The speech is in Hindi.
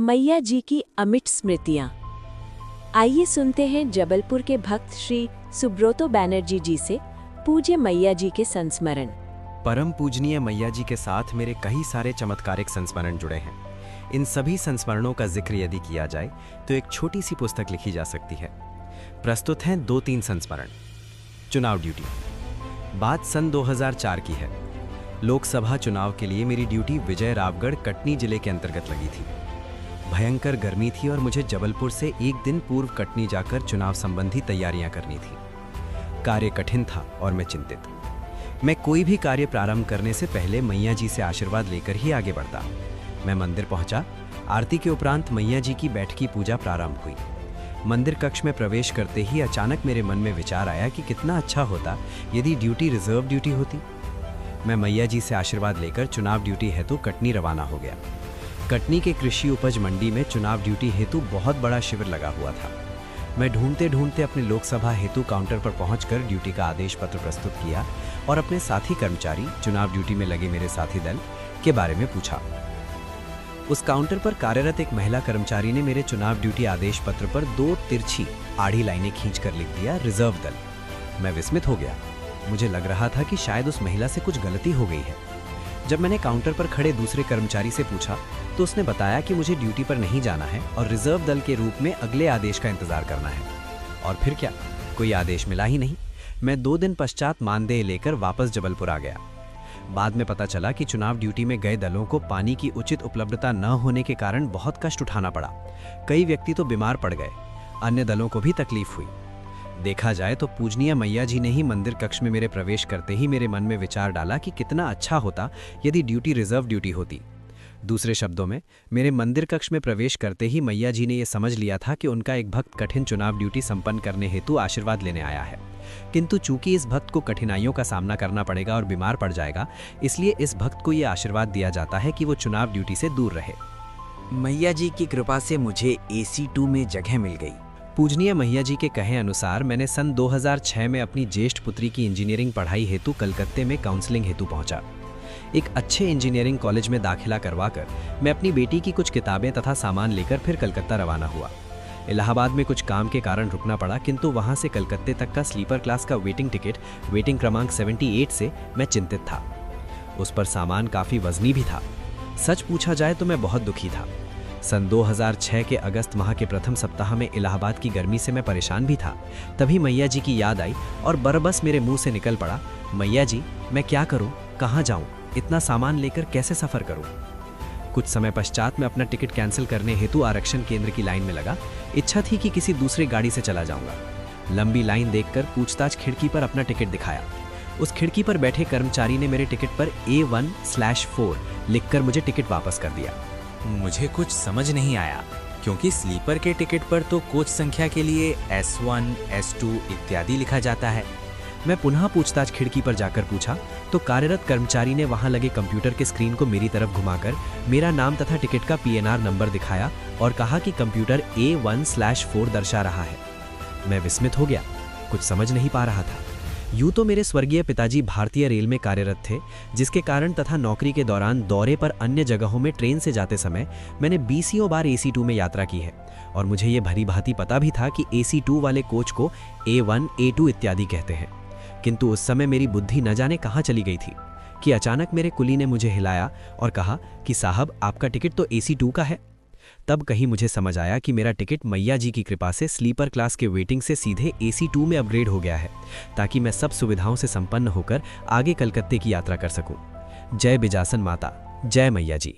मैया जी की अमिट स्मृतियां। आइए सुनते हैं जबलपुर के भक्त श्री सुब्रोतो बैनर्जी जी से पूज्य मैया जी के संस्मरण। परम पूजनीय मैया जी के साथ मेरे कई सारे चमत्कारिक संस्मरण जुड़े हैं। इन सभी संस्मरणों का जिक्र यदि किया जाए तो एक छोटी सी पुस्तक लिखी जा सकती है। प्रस्तुत हैं 2-3 संस्मरण। चुनाव ड्यूटी। बात सन 2004 की है। लोकसभा चुनाव के लिए मेरी ड्यूटी विजय रावगढ़ कटनी जिले के अंतर्गत लगी थी। भयंकर गर्मी थी और मुझे जबलपुर से एक दिन पूर्व कटनी जाकर चुनाव संबंधी तैयारियां करनी थी। कार्य कठिन था और मैं चिंतित। मैं कोई भी कार्य प्रारंभ करने से पहले मैया जी से आशीर्वाद लेकर ही आगे बढ़ता। मैं मंदिर पहुंचा। आरती के उपरांत मैया जी की बैठकी पूजा प्रारंभ हुई। मंदिर कक्ष में प्रवेश करते ही अचानक मेरे मन में विचार आया कि कितना अच्छा होता यदि ड्यूटी रिजर्व ड्यूटी होती। मैं मैया जी से आशीर्वाद लेकर चुनाव ड्यूटी हेतु कटनी रवाना हो गया। कटनी के कृषि उपज मंडी में चुनाव ड्यूटी हेतु बहुत बड़ा शिविर लगा हुआ था। मैं ढूंढते ढूंढते अपने लोकसभा हेतु काउंटर पर पहुंचकर ड्यूटी का आदेश पत्र प्रस्तुत किया और अपने साथी कर्मचारी, चुनाव ड्यूटी में लगे मेरे साथी दल के बारे में पूछा। उस काउंटर पर कार्यरत एक महिला कर्मचारी ने मेरे चुनाव ड्यूटी आदेश पत्र पर 2 तिरछी आड़ी लाइनें खींचकर लिख दिया, रिजर्व दल। मैं विस्मित हो गया। मुझे लग रहा था कि शायद उस महिला से कुछ गलती हो गई है। जब मैंने काउंटर पर खड़े दूसरे कर्मचारी से पूछा तो उसने बताया कि मुझे ड्यूटी पर नहीं जाना है और रिजर्व दल के रूप में अगले आदेश का इंतजार करना है। और फिर क्या, कोई आदेश मिला ही नहीं। मैं 2 दिन पश्चात मानदेय लेकर वापस जबलपुर आ गया। बाद में पता चला कि चुनाव ड्यूटी में गए दलों को पानी की उचित उपलब्धता न होने के कारण बहुत कष्ट उठाना पड़ा। कई व्यक्ति तो बीमार पड़ गए। अन्य दलों को भी तकलीफ हुई। देखा जाए तो पूजनीय मैया जी ने ही मंदिर कक्ष में मेरे प्रवेश करते ही मेरे मन में विचार डाला कि कितना अच्छा होता यदि ड्यूटी रिजर्व ड्यूटी होती। दूसरे शब्दों में, मेरे मंदिर कक्ष में प्रवेश करते ही मैया जी ने यह समझ लिया था कि उनका एक भक्त कठिन चुनाव ड्यूटी संपन्न करने हेतु आशीर्वाद लेने आया है। किंतु चूंकि इस भक्त को कठिनाइयों का सामना करना पड़ेगा और बीमार पड़ जाएगा, इसलिए इस भक्त को यह आशीर्वाद दिया जाता है कि वो चुनाव ड्यूटी से दूर रहे। मैया जी की कृपा से मुझे AC2 में जगह मिल गई। पूजनीय मैया जी के कहे अनुसार मैंने सन 2006 में अपनी ज्येष्ठ पुत्री की इंजीनियरिंग पढ़ाई हेतु कलकत्ते में काउंसलिंग हेतु पहुंचा। एक अच्छे इंजीनियरिंग कॉलेज में दाखिला करवाकर मैं अपनी बेटी की कुछ किताबें तथा सामान लेकर फिर कलकत्ता रवाना हुआ। इलाहाबाद में कुछ काम के कारण रुकना पड़ा, किंतु वहां से कलकत्ते तक का स्लीपर क्लास का वेटिंग टिकट वेटिंग क्रमांक 78 से मैं चिंतित था। उस पर सामान काफ़ी वजनी भी था। सच पूछा जाए तो मैं बहुत दुखी था। सन 2006 के अगस्त माह के प्रथम सप्ताह में इलाहाबाद की गर्मी से मैं परेशान भी था। तभी मैया जी की याद आई और बरबस मेरे मुंह से निकल पड़ा, मैया जी, मैं क्या करूं, कहां जाऊं, इतना सामान लेकर कैसे सफ़र करूं। कुछ समय पश्चात मैं अपना टिकट कैंसिल करने हेतु आरक्षण केंद्र की लाइन में लगा। इच्छा थी कि किसी दूसरी गाड़ी से चला जाऊंगा। लंबी लाइन देखकर पूछताछ खिड़की पर अपना टिकट दिखाया। उस खिड़की पर बैठे कर्मचारी ने मेरे टिकट पर A1/4 लिखकर मुझे टिकट वापस कर दिया। मुझे कुछ समझ नहीं आया, क्योंकि स्लीपर के टिकट पर तो कोच संख्या के लिए S1, S2 इत्यादि लिखा जाता है। मैं पुनः पूछताछ खिड़की पर जाकर पूछा तो कार्यरत कर्मचारी ने वहां लगे कंप्यूटर के स्क्रीन को मेरी तरफ घुमाकर मेरा नाम तथा टिकट का PNR नंबर दिखाया और कहा कि कंप्यूटर A1/4 दर्शा रहा है। मैं विस्मित हो गया, कुछ समझ नहीं पा रहा था। यूं तो मेरे स्वर्गीय पिताजी भारतीय रेल में कार्यरत थे, जिसके कारण तथा नौकरी के दौरान दौरे पर अन्य जगहों में ट्रेन से जाते समय मैंने 20 बार AC2 में यात्रा की है और मुझे ये भली भांति पता भी था कि AC2 वाले कोच को A1, A2 इत्यादि कहते हैं। किंतु उस समय मेरी बुद्धि न जाने कहाँ चली गई थी कि अचानक मेरे कुली ने मुझे हिलाया और कहा कि साहब, आपका टिकट तो AC2 का है। तब कहीं मुझे समझ आया कि मेरा टिकट मैया जी की कृपा से स्लीपर क्लास के वेटिंग से सीधे AC2 में अपग्रेड हो गया है, ताकि मैं सब सुविधाओं से संपन्न होकर आगे कलकत्ते की यात्रा कर सकूं। जय बिजासन माता, जय मैया जी।